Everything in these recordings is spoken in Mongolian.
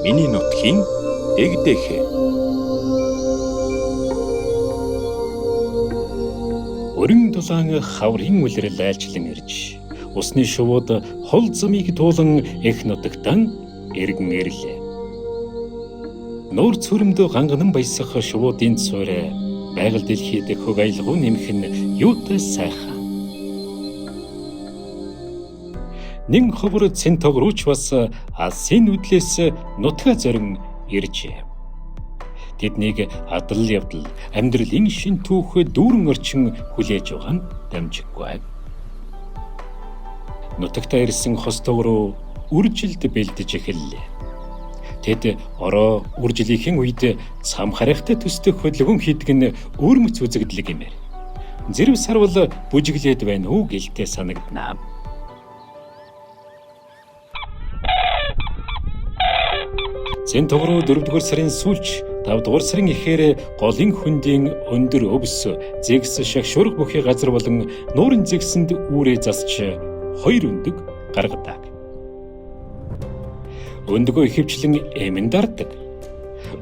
Миний нутгийн дэгдэхэ. Өрн дулаан хаврын үлрэл айлчлан ирж, усны шувууд хол замыг туулан эх нутагтан эргэн ирлээ. Нуур цүрэмд ганганан баясах шувуудын цорой байгаль дэлхийд хөг аялгуу нэмэх нь юутай сайхан. Нин ховор цэнтог рууч бас алсын үдлээс нутгаа зорин иржээ. Тэднийг адал явдал амьдралын шин түүх дүүрэн орчин хүлээж байгаа нь дамжиггүй. Нутагтаа ирсэн хостог руу үржилд бэлдэж эхэллээ. Тэд ороо үржилийнхэн үед цам харихтай төстөх хөдөлгөөн хийдэг нь өөрмөц үзэгдлэг юмэр. Зэрв сарвал бүжиглээд байна уу гэлтэй санагднаа. Цэнтог руу 4-р сарын сүүлч 5-р сарын ихээр голын хөндийн өндөр өвс, зэгс шагшуурга бүхий газар болон нуурын зэгсэнд үүрээ засч 2 өндөг гаргадаг. Өндөгөө ихэвчлэн эмэн дардаг.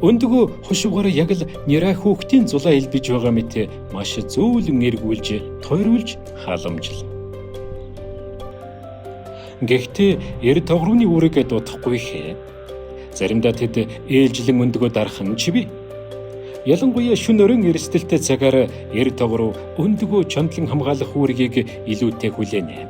Өндөгөө хушуугаар яг л нэраа хүүхдийн зулаа илбиж байгаа мэт маш зөөлөн эргүүлж, тойруулж халамжлана. Гэхдээ эр тогрууны үүрэг дутахгүй хээ. Заримдаа тэд ээлжлэн өндөгөө дарах нь чивэ. Ялангуяа шөнө өрөн эрсдэлтэй цагаар эр тогруу өндөгөө чондлон хамгаалах үүргийг илүүтэй хүлээнэ.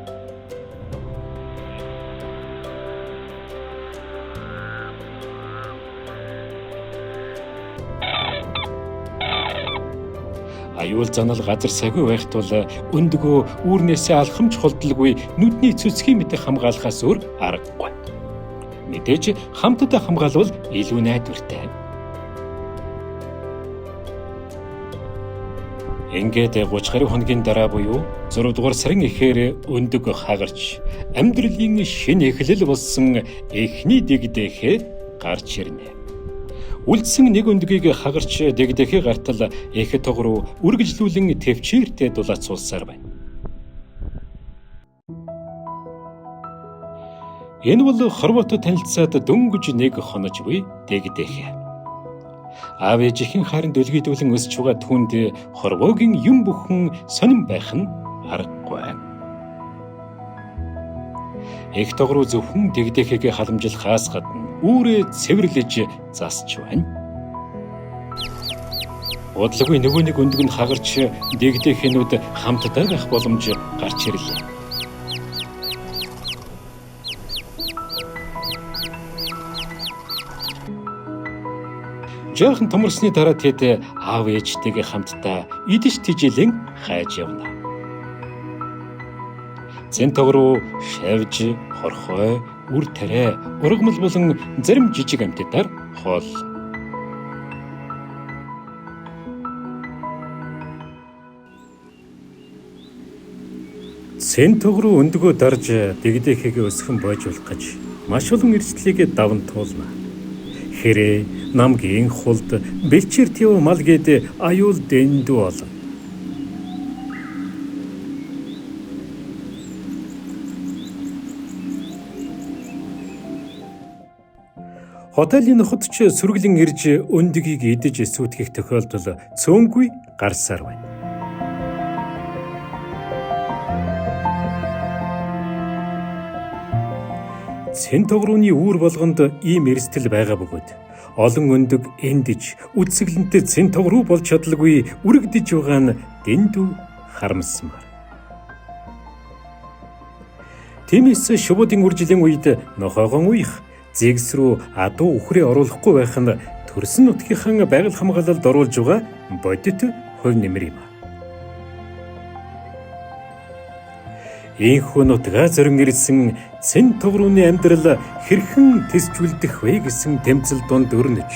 Аюул занал газар сагүй байх тул өндөгөө үүрнээсээ алхамж холдолгүй нүдний цөцгийн мэт хамгаалахаас өөр аргагүй. Мэдээж хамтдаа хамгаалвал илүү найдвартай. Ингээд 30 гаруй хоногийн дараа буюу 6-р сарын ихээр өндөг хагарч амьдралын шинэ эхлэл болсон эхний дэгдэхэ гарч ирнэ. Үлдсэн нэг өндгийг хагарч дэгдэхэ гартал эх тогруу үргэлжлүүлэн төвчээртэй дулаацуулсаар байна. Энэ бол хорвоотой танилцаад дөнгөж 1 хонож буй дэгдэхэ. Аав ээжийн харин дөлгийдүүлэн өсч байгаа түнд хорвоогийн юм бүхэн сонирн байх нь аргагүй. Эх тогруу зөвхөн дэгдэхэгээ халамжлахаас гадна үүрээ цэвэрлэж засч байна. Бодлогын нөгөө нэг өндөг нь хагарч дэгдэхэнүүд хамтдаа байх боломж гарч ирлээ. Жаахан томорсны дараа тэд аав ээжтэйгээ хамтдаа идэж тижилэн хайж явна. Цэнтог руу шавж, хорхой, үр тарай, ургамал болон зарим жижиг амьтдаар хоол. Цэнтог руу өндөгөө дарж дэгдэхэгээ өсгөн бойжуулах гэж маш олон эрсдлийг даван туулна. Хэрэг намгийн хулд бэлчээр төв мал гээд аюул дэндүү бол. Хотелийн нөхөдч сүргэлэн ирж өндгийг идэж сүйтгэх тохиолдол цөөнгүй гарсаар байна. Цэнтог рууны үүр болгонд ийм эрсдэл байгаа бөгөөд олон өндөг эндэж үдсгэлэнтэй цэнтог руу болж чадалгүй үрэгдэж байгаа нь дэндүү харамсмаар. Тиймээс шувуудын үржилийн үед нохоогон уях зэгс рүү адуу үхрээ оруулахгүй байх нь төрсөн нутгийнхаа байгаль хамгаалалд оруулж байгаа бодит хувь нэмэр юм. Ийхүү нутгаа зорин ирсэн цэнтог рууны амьдрал хэрхэн тэсжүүлдэх вэ гэсэн тэмцэл донд өрнөж,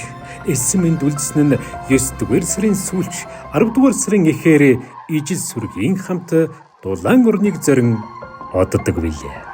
эсэм энд үлдсэн нь 9-р сарын сүүлч 10-р сарын ихээр ижил сүргийн хамт дулаан орныг зорин оддог билээ.